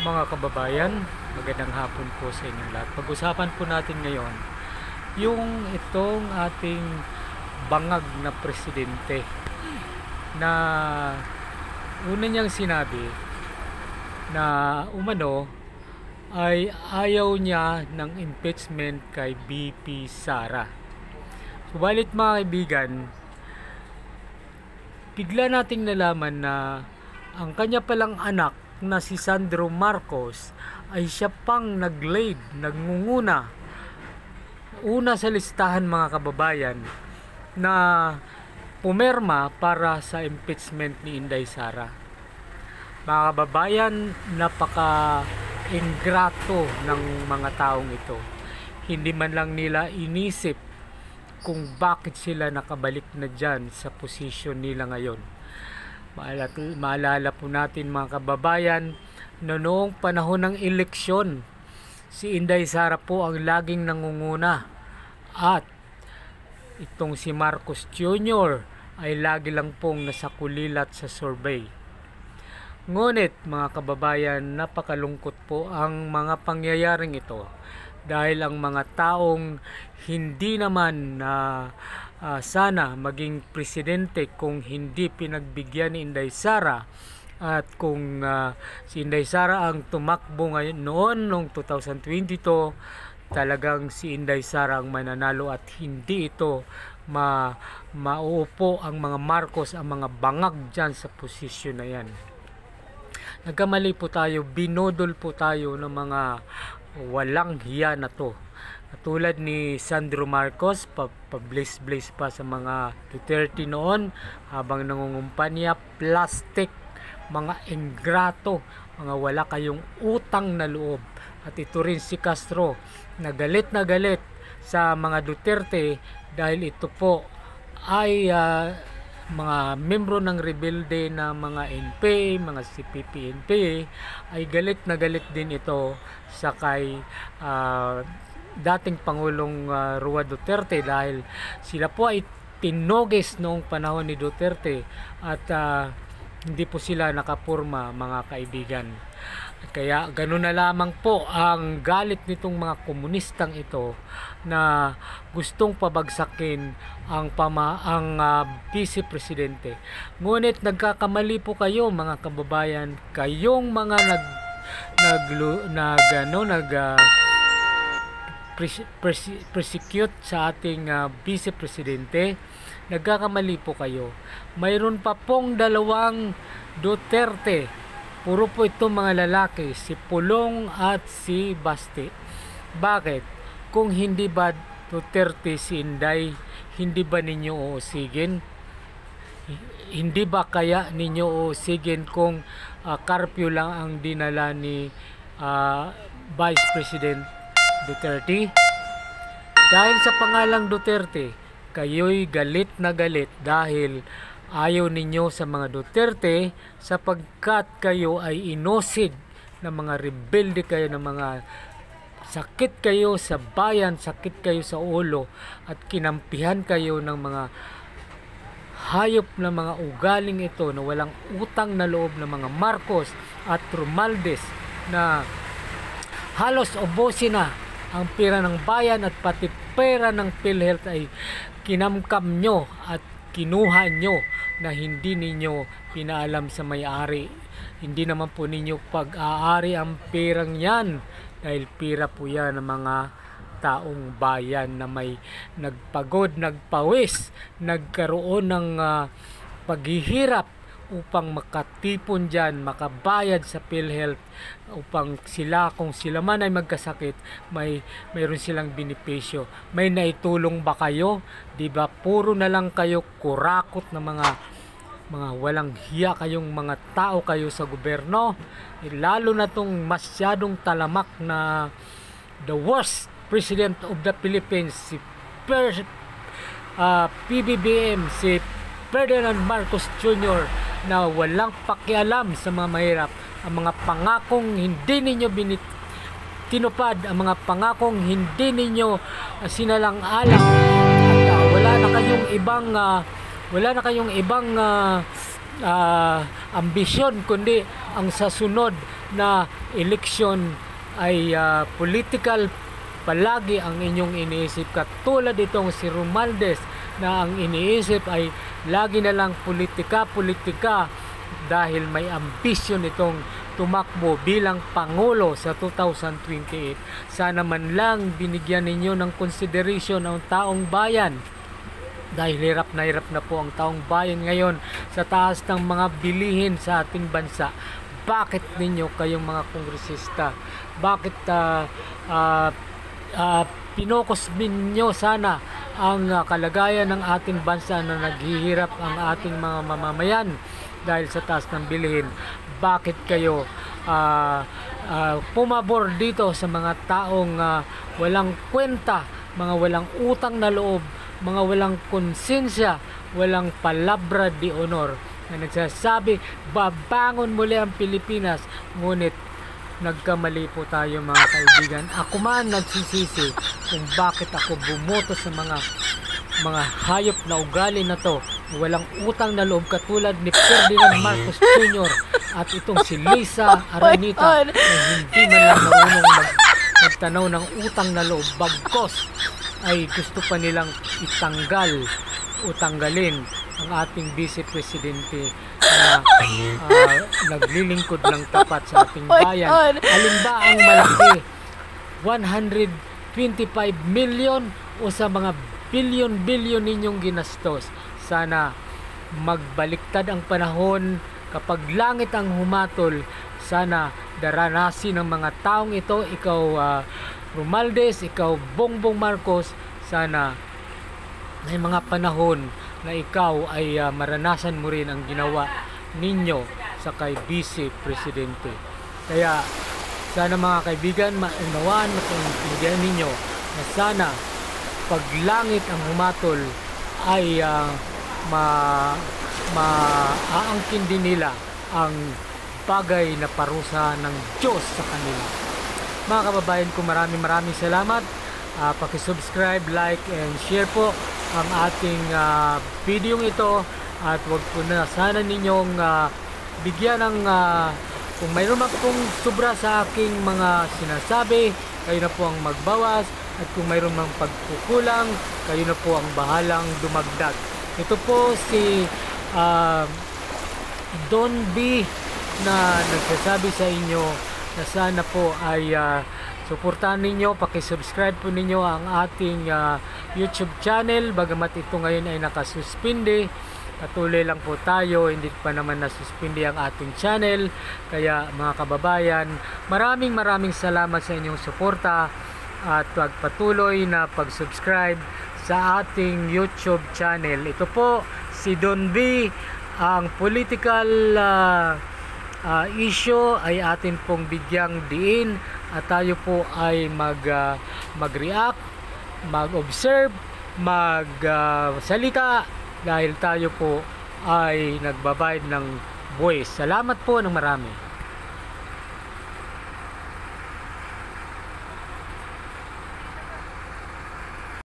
Mga kababayan, magandang hapon po sa inyong lahat. Pag-usapan po natin ngayon yung itong ating bangag na presidente na una niyang sinabi na umano ay ayaw niya ng impeachment kay BP Sara. Subalit mga kaibigan, bigla nating nalaman na ang kanya palang anak na si Sandro Marcos ay siya pang nagngunguna una sa listahan mga kababayan na pumirma para sa impeachment ni Inday Sara. Mga kababayan, napaka-ingrato ng mga taong ito. Hindi man lang nila inisip kung bakit sila nakabalik na dyan sa posisyon nila ngayon. Maalala po natin mga kababayan na noong panahon ng eleksyon, si Inday Sara po ang laging nangunguna at itong si Marcos Jr. ay lagi lang pong nasakulilat sa survey. Ngunit mga kababayan, napakalungkot po ang mga pangyayaring ito dahil ang mga taong hindi naman sana maging presidente kung hindi pinagbigyan ni Inday Sara at kung si Inday Sara ang tumakbo ngayon noong 2022, talagang si Inday Sara ang mananalo at hindi ito mauupo ang mga Marcos, ang mga bangag dyan sa posisyon na yan. Nagkamali po tayo, binodol po tayo ng mga walang hiya na to. Tulad ni Sandro Marcos, pablis-blis pa sa mga Duterte noon habang nangungumpanya, plastic, mga ingrato, mga wala kayong utang na loob. At ito rin si Castro na galit sa mga Duterte dahil ito po ay mga membro ng rebelde na mga NPA, mga CPP-NPA, ay galit din ito sa kay dating Pangulong Roa Duterte dahil sila po ay tinogis noong panahon ni Duterte at hindi po sila nakapurma mga kaibigan. Kaya ganoon na lamang po ang galit nitong mga komunistang ito na gustong pabagsakin ang vice presidente. Ngunit nagkakamali po kayo mga kababayan, kayong mga persecute sa ating vice presidente, nagkakamali po kayo. Mayroon pa pong dalawang Duterte. Puro po itong mga lalaki, si Pulong at si Basti. Bakit? Kung hindi ba Duterte si Inday, hindi ba ninyo uusigin? Hindi ba kaya ninyo uusigin kung curfew lang ang dinala ni Vice President Duterte? Dahil sa pangalang Duterte, kayo'y galit na galit dahil ayaw ninyo sa mga Duterte sapagkat kayo ay inosid ng mga rebelde kayo, ng mga sakit kayo sa bayan, sakit kayo sa ulo at kinampihan kayo ng mga hayop na mga ugaling ito na walang utang na loob ng mga Marcos at Romualdez na halos ubusin na ang pera ng bayan at pati pera ng PhilHealth ay kinamkam nyo at kinuha nyo na hindi ninyo pinaalam sa may-ari. Hindi naman po ninyo pag-aari ang perang yan dahil pera po yan ng mga taong bayan na may nagpagod, nagpawis, nagkaroon ng paghihirap upang makatipon dyan, makabayad sa PhilHealth upang sila, kung sila man ay magkasakit, mayroon silang benepisyo. May naitulong ba kayo? Diba puro na lang kayo kurakot na mga walang hiya kayong mga tao kayo sa gobyerno, lalo na tong masyadong talamak na the worst President of the Philippines, si PBBM, si Ferdinand Marcos Jr. na walang pakialam sa mga mahirap. Ang mga pangakong hindi ninyo tinupad, ang mga pangakong hindi ninyo sinalang-alang, at wala na kayong ibang ambisyon kundi ang sasunod na eleksyon ay political palagi ang inyong iniisip, katulad itong si Romualdez na ang iniisip ay lagi na lang politika dahil may ambisyon itong tumakbo bilang Pangulo sa 2028. Sana man lang binigyan ninyo ng consideration ang taong bayan, dahil hirap na po ang taong bayan ngayon sa taas ng mga bilihin sa ating bansa. Bakit ninyo kayong mga kongresista, bakit pinokos ninyo sana ang kalagayan ng ating bansa na naghihirap ang ating mga mamamayan dahil sa taas ng bilihin? Bakit kayo pumabor dito sa mga taong walang kwenta, mga walang utang na loob, mga walang konsensya, walang palabra de honor, na nagsasabi babangon muli ang Pilipinas? Ngunit nagkamali po tayo mga kaibigan. Ako man nagsisisi kung bakit ako bumoto sa mga hayop na ugali na to, walang utang na loob katulad ni Ferdinand Marcos Jr. at itong si Lisa Aranita na hindi man lang marunong magtanaw ng utang na loob, bagkos ay gusto pa nilang tanggalin ang ating Vice Presidente na naglilingkod ng tapat sa ating bayan. Alin ba ang malaki? 125 million o sa mga bilyon ninyong ginastos? Sana magbaliktad ang panahon. Kapag langit ang humatol, sana daranasin ng mga taong ito, ikaw Romualdez, ikaw Bongbong Marcos, sana may mga panahon na ikaw ay maranasan mo rin ang ginawa ninyo sa kay Vice Presidente. Kaya sana mga kaibigan, maunawaan at maintindihan ninyo na sana pag langit ang humatol ay maaangkin din nila ang bagay na parusa ng Diyos sa kanila. Mga kababayan ko, maraming salamat. Paki-subscribe, like, and share po ang ating video ito, at wag po na sana ninyong bigyan ng kung mayroon pong sobra sa aking mga sinasabi, kayo na po ang magbawas, at kung mayroon mang pagkukulang, kayo na po ang bahalang dumagdag. Ito po si Don B na nagsasabi sa inyo na sana po ay suportahan ninyo, paki-subscribe po ninyo ang ating YouTube channel. Bagamat ito ngayon ay nakasuspindi, patuloy lang po tayo, hindi pa naman nasuspindi ang ating channel. Kaya mga kababayan, maraming salamat sa inyong suporta at pagpatuloy na pag-subscribe sa ating YouTube channel. Ito po si Don B. Ang political issue ay atin pong bigyang diin, at tayo po ay mag-react, mag-observe, mag-salita, dahil tayo po ay nagbabayad ng buwis. Salamat po ng marami.